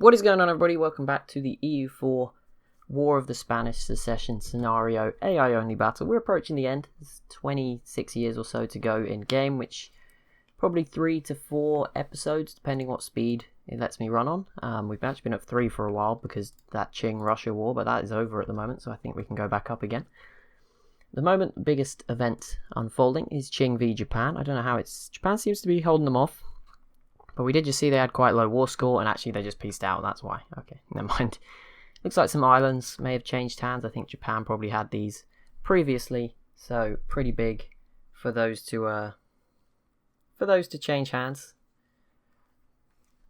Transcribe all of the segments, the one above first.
What is going on, everybody? Welcome back to the EU4 War of the Spanish Succession scenario AI only battle. We're approaching the end. There's 26 years or so to go in game, which probably 3 to 4 episodes, depending what speed it lets me run on. We've actually been at 3 for a while because that Qing-Russia war, but that is over at the moment, so I think we can go back up again. At the moment, the biggest event unfolding is Qing v Japan. I don't know how it's... Japan seems to be holding them off. But we did just see they had quite low war score, and actually they just peaced out, that's why. Okay, never mind. Looks like some islands may have changed hands. I think Japan probably had these previously, so pretty big for those to change hands.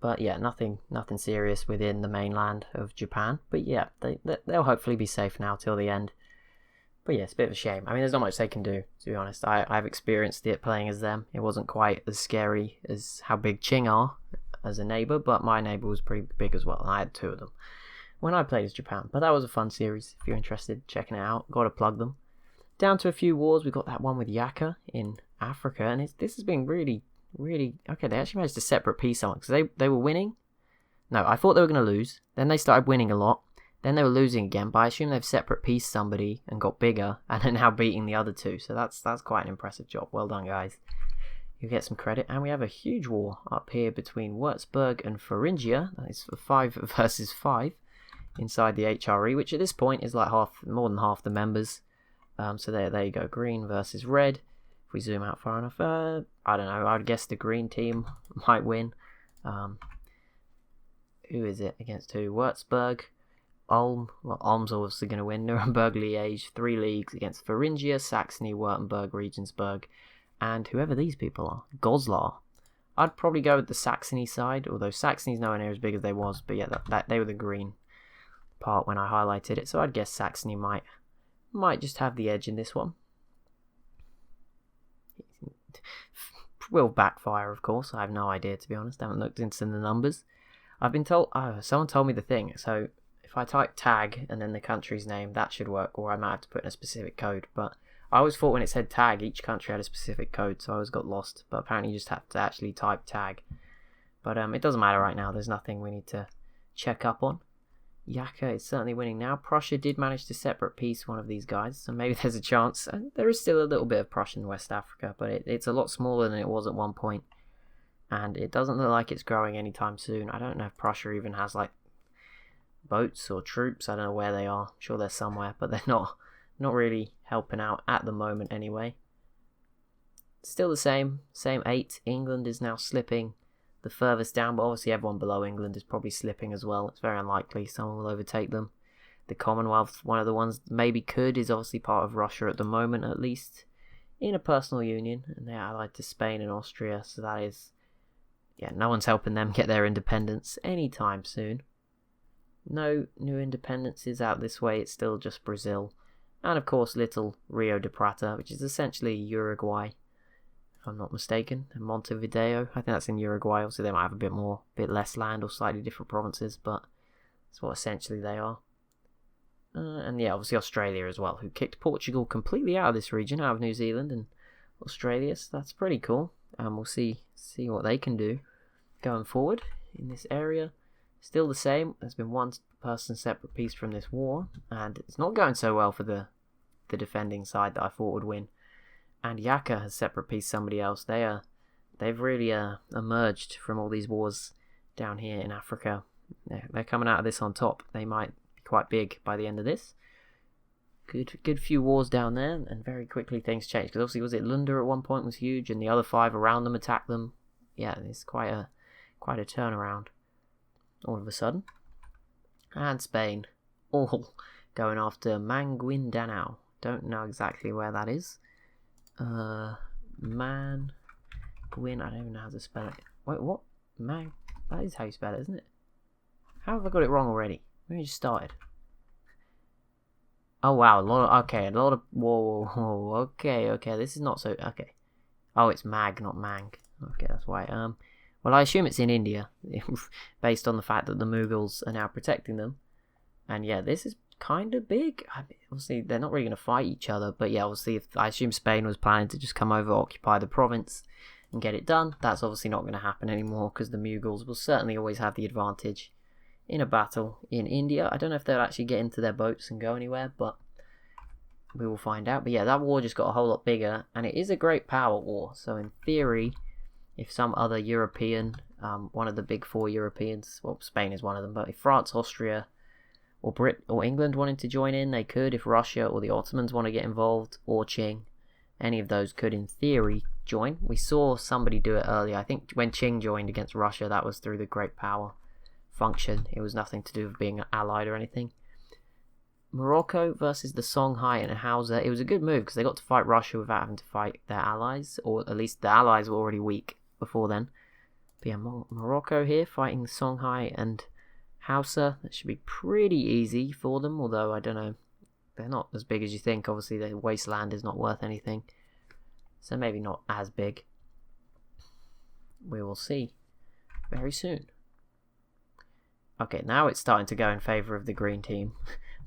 But yeah, nothing serious within the mainland of Japan. But yeah, they'll hopefully be safe now till the end. But yeah, it's a bit of a shame. I mean, there's not much they can do, to be honest. I've experienced it playing as them. It wasn't quite as scary as how big Qing are as a neighbour, but my neighbour was pretty big as well, and I had 2 of them when I played as Japan. But that was a fun series. If you're interested, checking it out, got to plug them. Down to a few wars. We got that one with Yaka in Africa, and this has been really... Okay, they actually managed to separate peace someone, because they were winning. No, I thought they were going to lose. Then they started winning a lot. Then they were losing again, but I assume they've separate pieced somebody and got bigger, and are now beating the other 2. So that's quite an impressive job. Well done, guys. You get some credit. And we have a huge war up here between Würzburg and Thuringia. That is 5 versus 5 inside the HRE, which at this point is like more than half the members. So there you go. Green versus red. If we zoom out far enough, I don't know. I'd guess the green team might win. Who is it against who? Würzburg. Ulm's obviously going to win. Nuremberg, Liège, 3 leagues against Thuringia, Saxony, Württemberg, Regensburg, and whoever these people are. Goslar. I'd probably go with the Saxony side, although Saxony's nowhere near as big as they was, but yeah, that they were the green part when I highlighted it, so I'd guess Saxony might just have the edge in this one. Will backfire, of course. I have no idea, to be honest. I haven't looked into the numbers. I've been told... someone told me the thing, so... If I type tag and then the country's name, that should work, or I might have to put in a specific code. But I always thought when it said tag, each country had a specific code, so I always got lost. But apparently you just have to actually type tag. But it doesn't matter right now. There's nothing we need to check up on. Yaka is certainly winning now. Prussia did manage to separate peace one of these guys, so maybe there's a chance. And there is still a little bit of Prussia in West Africa, but it's a lot smaller than it was at one point. And it doesn't look like it's growing anytime soon. I don't know if Prussia even has, like, boats or troops. I don't know where they are. I'm sure they're somewhere, but they're not really helping out at the moment anyway. Still the same 8. England is now slipping the furthest down, but obviously everyone below England is probably slipping as well. It's very unlikely someone will overtake them. The Commonwealth, one of the ones maybe could, is obviously part of Russia at the moment, at least in a personal union, and they're allied to Spain and Austria, so that is, yeah, no one's helping them get their independence anytime soon. No new independences out this way, it's still just Brazil. And of course little Rio de Prata, which is essentially Uruguay, if I'm not mistaken. And Montevideo, I think that's in Uruguay. Obviously they might have a bit less land or slightly different provinces, but that's what essentially they are. And yeah, obviously Australia as well, who kicked Portugal completely out of this region, out of New Zealand and Australia, so that's pretty cool. And we'll see what they can do going forward in this area. Still the same, there's been one person separate piece from this war, and it's not going so well for the defending side that I thought would win. And Yaka has separate piece somebody else. They've really emerged from all these wars down here in Africa. They're coming out of this on top. They might be quite big by the end of this. Good few wars down there, and very quickly things changed. Because obviously, was it Lunda at one point was huge, and the other 5 around them attacked them. Yeah, it's quite a turnaround all of a sudden. And Spain all going after Maguindanao. Don't know exactly where that is. Manguin, I don't even know how to spell it. Wait, what? That is how you spell it, isn't it? How have I got it wrong already? We just started. Oh wow, a lot of whoa, okay, this is not so, okay. Oh, it's Mag, not Mang. Okay, that's why. Well, I assume it's in India, based on the fact that the Mughals are now protecting them. And yeah, this is kind of big. I mean, obviously, they're not really going to fight each other, but yeah, obviously, I assume Spain was planning to just come over, occupy the province, and get it done. That's obviously not going to happen anymore, because the Mughals will certainly always have the advantage in a battle in India. I don't know if they'll actually get into their boats and go anywhere, but we will find out. But yeah, that war just got a whole lot bigger, and it is a great power war. So in theory, if some other European, one of the big four Europeans, well, Spain is one of them, but if France, Austria, or England wanted to join in, they could. If Russia or the Ottomans want to get involved, or Qing, any of those could, in theory, join. We saw somebody do it earlier. I think when Qing joined against Russia, that was through the great power function. It was nothing to do with being allied or anything. Morocco versus the Songhai and Hausa. It was a good move because they got to fight Russia without having to fight their allies, or at least the allies were already weak before then. But yeah, Morocco here fighting Songhai and Hausa. That should be pretty easy for them, although I don't know. They're not as big as you think. Obviously, the wasteland is not worth anything, so maybe not as big. We will see very soon. Okay, now it's starting to go in favour of the green team,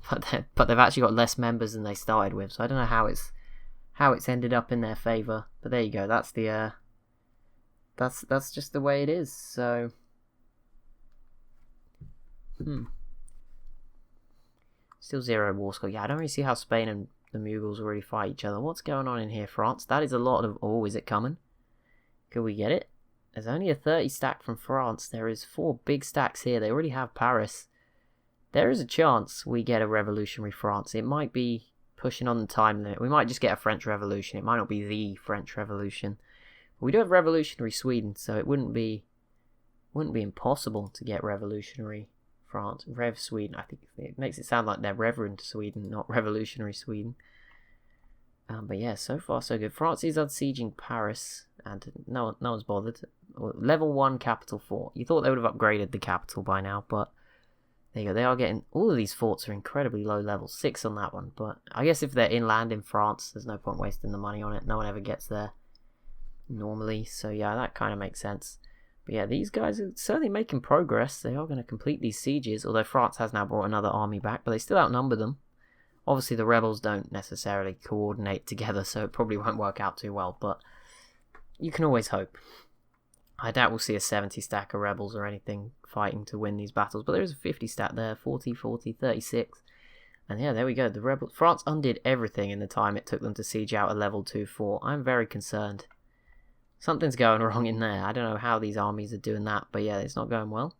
but they've actually got less members than they started with, so I don't know how it's ended up in their favour. But there you go. That's the that's just the way it is. So still 0 war score. Yeah, I don't really see how Spain and the Mughals already fight each other. What's going on in here, France? That is a lot of... Oh, is it coming? Could we get it? There's only a 30 stack from France. There is 4 big stacks here. They already have Paris. There is a chance we get a revolutionary France. It might be pushing on the time limit. We might just get a French Revolution. It might not be the French Revolution. But we do have revolutionary Sweden, so it wouldn't be impossible to get revolutionary France. Rev Sweden. I think it makes it sound like they're Reverend Sweden, not revolutionary Sweden. But yeah, so far so good. France is unsieging Paris, and no one's bothered. Level 1 capital fort. You thought they would have upgraded the capital by now, but there you go. They are getting... All of these forts are incredibly low level. 6 on that one, but I guess if they're inland in France, there's no point wasting the money on it. No one ever gets there normally, so yeah, that kind of makes sense. But yeah, these guys are certainly making progress. They are going to complete these sieges, although France has now brought another army back, but they still outnumber them. Obviously, the rebels don't necessarily coordinate together, so it probably won't work out too well, but you can always hope. I doubt we'll see a 70 stack of rebels or anything fighting to win these battles, but there is a 50 stack there, 40, 40, 36. And yeah, there we go. The France undid everything in the time it took them to siege out a level 2 fort. I'm very concerned. Something's going wrong in there. I don't know how these armies are doing that, but yeah, it's not going well.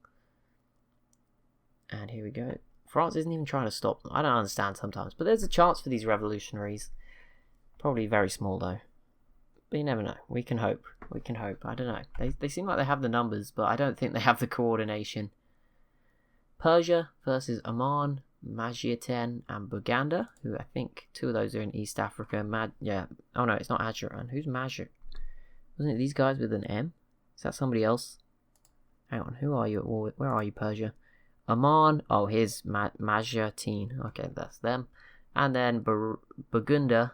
And here we go. France isn't even trying to stop them. I don't understand sometimes, but there's a chance for these revolutionaries. Probably very small though. But you never know. We can hope. We can hope. I don't know. They seem like they have the numbers, but I don't think they have the coordination. Persia versus Oman, Majietten, and Buganda, who I think 2 of those are in East Africa. Oh no, it's not Ajuran. Who's Majid? Wasn't it these guys with an M? Is that somebody else? Hang on, who are you at war with? Where are you, Persia? Oman. Oh, here's Majietten. Okay, that's them. And then Buganda,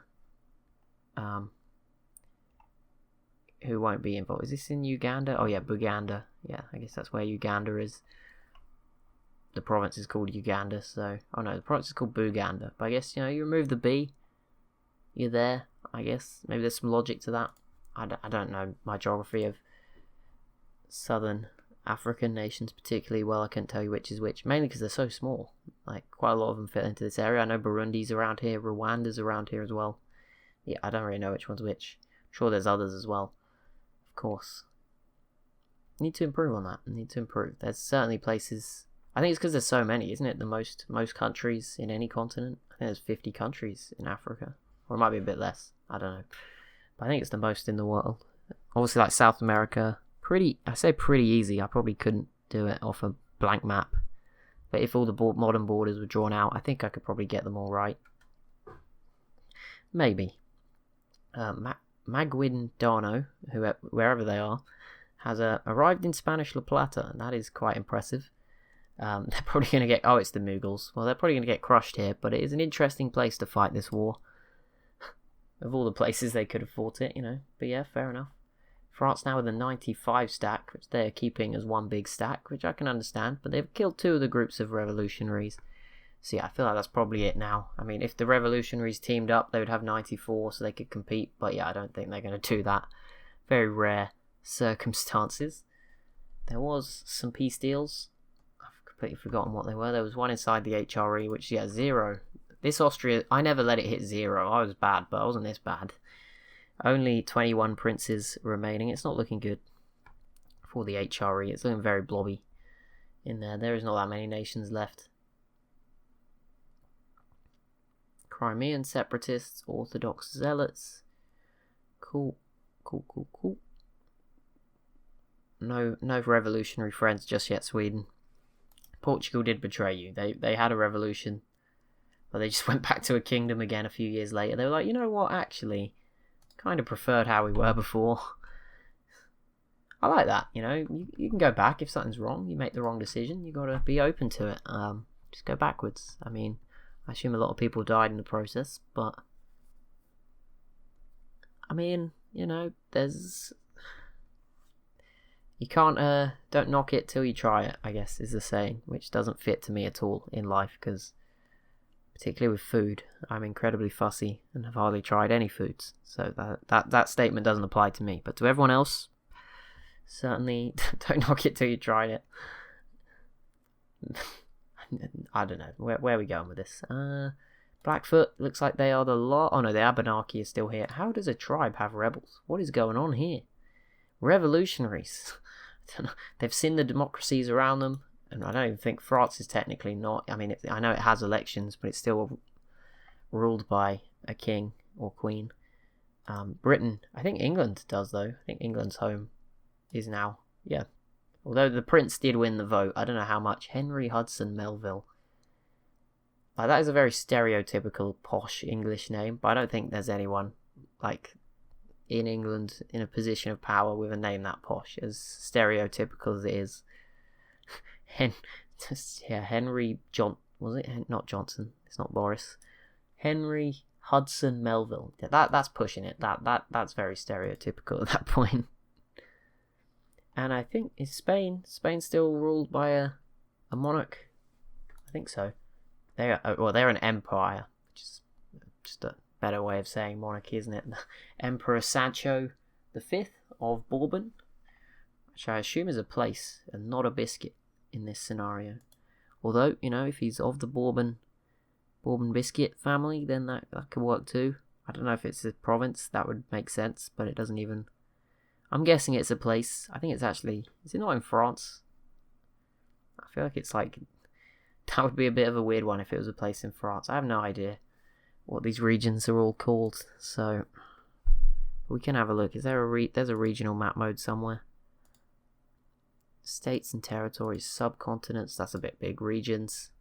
who won't be involved. Is this in Uganda? Oh yeah, Buganda. Yeah, I guess that's where Uganda is. The province is called Uganda, so... Oh no, the province is called Buganda. But I guess, you know, you remove the B, you're there, I guess. Maybe there's some logic to that. I don't know my geography of southern African nations particularly well. I can't tell you which is which, mainly because they're so small. Like, quite a lot of them fit into this area. I know Burundi's around here, Rwanda's around here as well. Yeah, I don't really know which one's which. I'm sure there's others as well, of course. Need to improve on that. Need to improve. There's certainly places... I think it's because there's so many, isn't it? The most countries in any continent. I think there's 50 countries in Africa. Or it might be a bit less. I don't know. But I think it's the most in the world. Obviously, like South America, I say pretty easy. I probably couldn't do it off a blank map. But if all the modern borders were drawn out, I think I could probably get them all right. Maybe. Maguindano, wherever they are, has arrived in Spanish La Plata, and that is quite impressive. They're probably going to get... Oh, it's the Mughals. Well, they're probably going to get crushed here, but it is an interesting place to fight this war. Of all the places they could have fought it, you know. But yeah, fair enough. France now with a 95 stack, which they're keeping as one big stack, which I can understand. But they've killed 2 of the groups of revolutionaries. So yeah, I feel like that's probably it now. I mean, if the revolutionaries teamed up, they would have 94, so they could compete. But yeah, I don't think they're going to do that. Very rare circumstances. There was some peace deals. I've completely forgotten what they were. There was one inside the HRE, which, yeah, 0. This Austria, I never let it hit 0. I was bad, but I wasn't this bad. Only 21 princes remaining. It's not looking good for the HRE. It's looking very blobby in there. There is not that many nations left. Crimean separatists, Orthodox zealots. Cool. No revolutionary friends just yet, Sweden. Portugal did betray you. They had a revolution, but they just went back to a kingdom again a few years later. They were like, you know what, actually, kind of preferred how we were before. I like that, you know. You can go back if something's wrong. You make the wrong decision, you got to be open to it. Just go backwards. I mean, I assume a lot of people died in the process, but I mean, you know, you can't, don't knock it till you try it, I guess, is the saying, which doesn't fit to me at all in life, because, particularly with food, I'm incredibly fussy and have hardly tried any foods, so that statement doesn't apply to me, but to everyone else, certainly don't knock it till you tried it. I don't know, where are we going with this? Blackfoot, looks like they are the law. Oh no, the Abenaki is still here. How does a tribe have rebels? What is going on here? Revolutionaries. They've seen the democracies around them, and I don't even think France is technically not. I mean, I know it has elections, but it's still ruled by a king or queen. Britain, I think England does though. I think England's home is now, yeah. Although the prince did win the vote, I don't know how much. Henry Hudson Melville. That is a very stereotypical posh English name, but I don't think there's anyone like in England in a position of power with a name that posh, as stereotypical as it is. Henry was it? Not Johnson. It's not Boris. Henry Hudson Melville. Yeah, that's pushing it. That's very stereotypical at that point. And I think is Spain still ruled by a monarch? I think so. They're an empire, which is just a better way of saying monarchy, isn't it? Emperor Sancho V of Bourbon, which I assume is a place and not a biscuit in this scenario. Although, you know, if he's of the Bourbon biscuit family, then that could work too. I don't know if it's a province, that would make sense, but it doesn't even. I'm guessing it's a place. I think it's actually. Is it not in France? I feel like it's like. That would be a bit of a weird one if it was a place in France. I have no idea what these regions are all called, so we can have a look. Is there there's a regional map mode somewhere? States and territories, subcontinents, that's a bit big. Regions.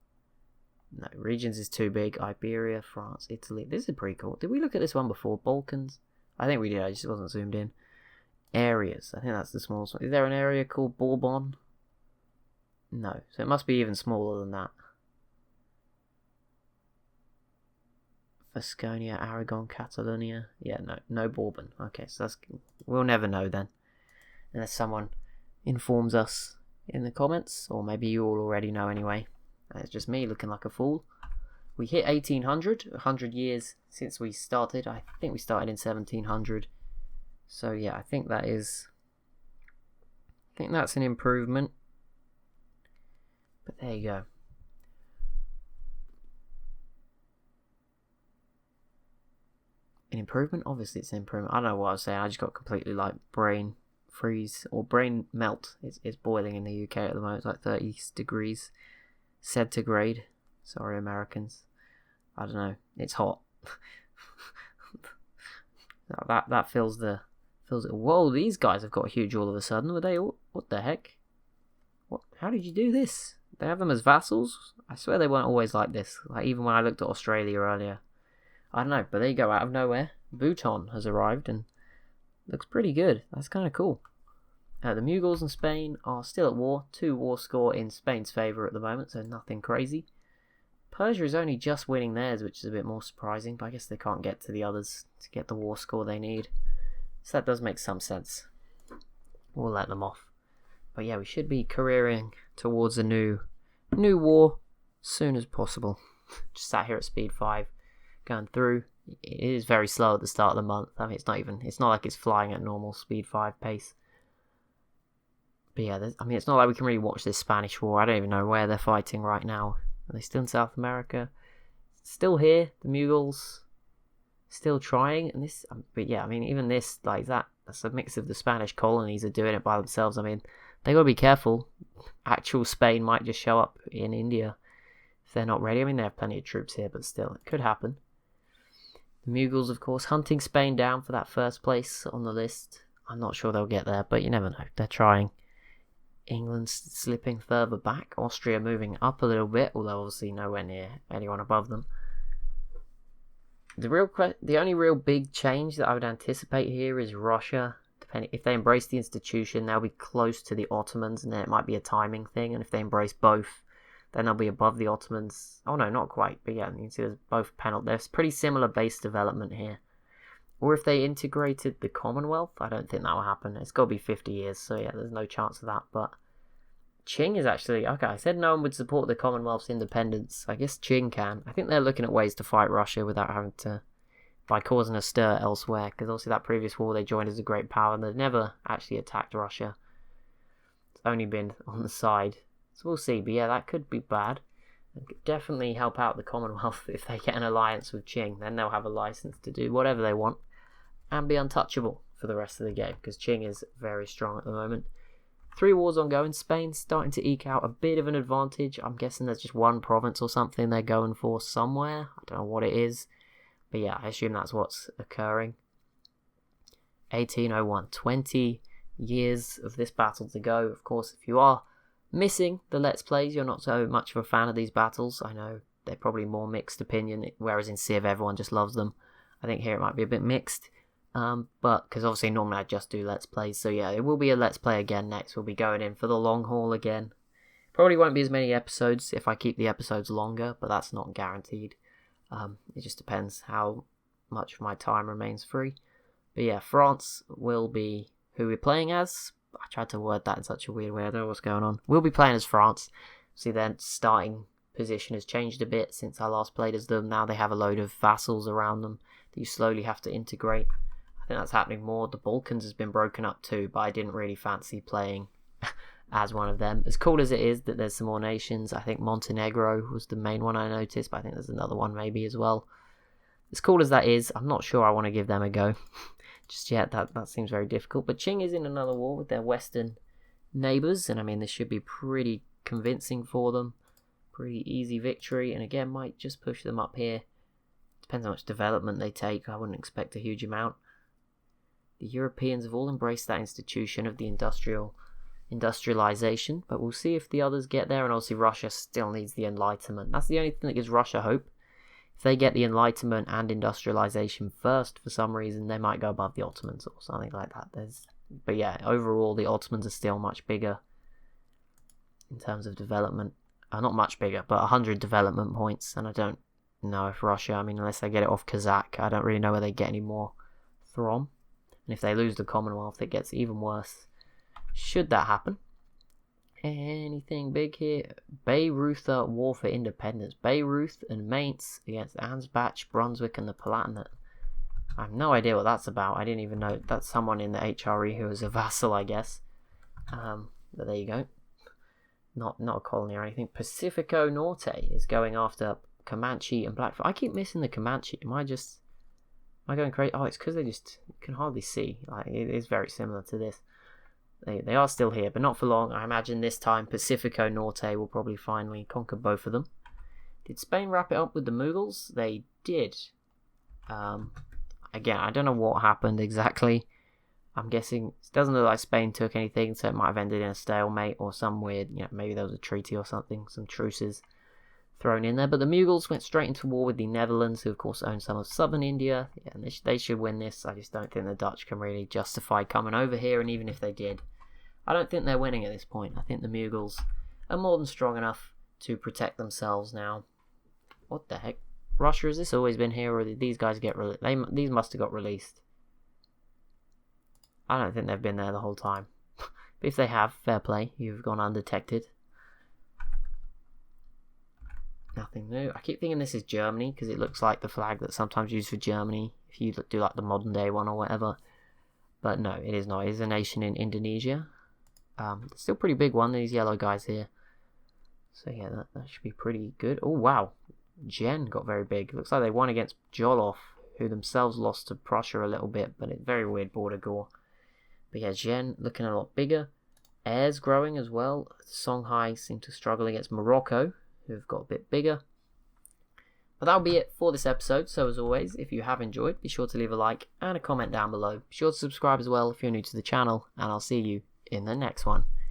No, regions is too big. Iberia, France, Italy. This is pretty cool. Did we look at this one before? Balkans? I think we did, I just wasn't zoomed in. Areas. I think that's the smallest one. Is there an area called Bourbon? No, so it must be even smaller than that. Vasconia, Aragon, Catalonia. Yeah, no Bourbon. Okay, so we'll never know then, unless someone informs us in the comments, or maybe you all already know anyway. It's just me looking like a fool. We hit 1800, 100 years since we started. I think we started in 1700. So yeah, I think that's an improvement. But there you go. An improvement? Obviously it's an improvement. I don't know what I was saying. I just got completely like brain freeze or brain melt. It's boiling in the UK at the moment. It's like 30 degrees centigrade. Sorry, Americans. I don't know. It's hot. that fills it. Whoa, these guys have got huge all of a sudden. Were they all? What the heck? What? How did you do this? They have them as vassals? I swear they weren't always like this. Like even when I looked at Australia earlier. I don't know, but there you go, out of nowhere. Bhutan has arrived and looks pretty good. That's kind of cool. The Mughals and Spain are still at war. 2 war score in Spain's favour at the moment, so nothing crazy. Persia is only just winning theirs, which is a bit more surprising, but I guess they can't get to the others to get the war score they need. So that does make some sense. We'll let them off. But yeah, we should be careering towards a new war as soon as possible. Just sat here at speed 5, going through. It is very slow at the start of the month. I mean, it's not like it's flying at normal speed 5 pace. But yeah, I mean, it's not like we can really watch this Spanish war. I don't even know where they're fighting right now. Are they still in South America? Still here, the Mughals. Still trying, and this, but yeah, I mean, even this, like that's a mix of the Spanish colonies are doing it by themselves. I mean, they gotta be careful. Actual Spain might just show up in India if they're not ready. I mean, they have plenty of troops here, but still, it could happen. The Mughals, of course, hunting Spain down for that first place on the list. I'm not sure they'll get there, but you never know. They're trying. England's slipping further back. Austria moving up a little bit, although obviously nowhere near anyone above them. The only real big change that I would anticipate here is Russia. Depending if they embrace the institution, they'll be close to the Ottomans, and then it might be a timing thing. And if they embrace both, then they'll be above the Ottomans. Oh no, not quite, but yeah, you can see there's both panel. There's pretty similar base development here. Or if they integrated the Commonwealth, I don't think that will happen. It's got to be 50 years, so yeah, there's no chance of that. But Qing is actually okay. I said no one would support the Commonwealth's independence. I guess Qing can. I think they're looking at ways to fight Russia without having to, by causing a stir elsewhere. Because obviously that previous war they joined as a great power, and they've never actually attacked Russia. It's only been on the side. So we'll see. But yeah, that could be bad. It could definitely help out the Commonwealth if they get an alliance with Qing. Then they'll have a license to do whatever they want and be untouchable for the rest of the game, because Qing is very strong at the moment. 3 wars ongoing. Spain's starting to eke out a bit of an advantage. I'm guessing there's just one province or something they're going for somewhere. I don't know what it is, but yeah, I assume that's what's occurring. 1801, 20 years of this battle to go. Of course, if you are missing the Let's Plays, you're not so much of a fan of these battles. I know they're probably more mixed opinion, whereas in Civ everyone just loves them. I think here it might be a bit mixed. But because obviously normally I just do Let's Plays, so yeah, it will be a Let's Play again next. We'll be going in for the long haul again. Probably won't be as many episodes if I keep the episodes longer, but that's not guaranteed. It just depends how much of my time remains free. But yeah, France will be who we're playing as. I tried to word that in such a weird way, I don't know what's going on. We'll be playing as France. See, their starting position has changed a bit since I last played as them. Now they have a load of vassals around them that you slowly have to integrate. I think that's happening more. The Balkans has been broken up too, but I didn't really fancy playing as one of them. As cool as it is that there's some more nations, I think Montenegro was the main one I noticed, but I think there's another one maybe as well. As cool as that is, I'm not sure I want to give them a go. Just yet, that seems very difficult. But Qing is in another war with their western neighbours, and I mean, this should be pretty convincing for them. Pretty easy victory, and again, might just push them up here. Depends how much development they take. I wouldn't expect a huge amount. The Europeans have all embraced that institution of the industrialization, but we'll see if the others get there, and obviously Russia still needs the Enlightenment. That's the only thing that gives Russia hope. If they get the Enlightenment and industrialization first, for some reason, they might go above the Ottomans or something like that. But yeah, overall, the Ottomans are still much bigger in terms of development. Not much bigger, but 100 development points, and I don't know if Russia, I mean, unless they get it off Kazakh, I don't really know where they get any more from. And if they lose the Commonwealth, it gets even worse. Should that happen? Anything big here? Bayreuther War for Independence. Bayreuth and Mainz against Ansbach, Brunswick, and the Palatinate. I have no idea what that's about. I didn't even know. That's someone in the HRE who is a vassal, I guess. But there you go. Not a colony or anything. Pacifico Norte is going after Comanche and Blackfoot. I keep missing the Comanche. Am I going crazy? Oh, it's because you can hardly see. Like, it is very similar to this. They are still here, but not for long. I imagine this time Pacifico Norte will probably finally conquer both of them. Did Spain wrap it up with the Mughals? They did. Again, I don't know what happened exactly. I'm guessing it doesn't look like Spain took anything, so it might have ended in a stalemate or some weird, maybe there was a treaty or something, some truces thrown in there. But the Mughals went straight into war with the Netherlands, who of course own some of southern India. Yeah, and they should win this. I just don't think the Dutch can really justify coming over here, and even if they did, I don't think they're winning at this point. I think the Mughals are more than strong enough to protect themselves now. What the heck? Russia, has this always been here, or did these guys get released? These must have got released. I don't think they've been there the whole time. But if they have, fair play. You've gone undetected. Nothing new. I keep thinking this is Germany because it looks like the flag that's sometimes used for Germany if you do like the modern day one or whatever. But no, it is not. It is a nation in Indonesia. Still pretty big one, these yellow guys here. So yeah, that should be pretty good. Oh wow, Jen got very big. Looks like they won against Joloff, who themselves lost to Prussia a little bit, but it's very weird border gore. But yeah, Jen looking a lot bigger. Air's growing as well. Songhai seem to struggle against Morocco, who've got a bit bigger. But that'll be it for this episode. So as always, if you have enjoyed, be sure to leave a like and a comment down below. Be sure to subscribe as well if you're new to the channel, and I'll see you in the next one.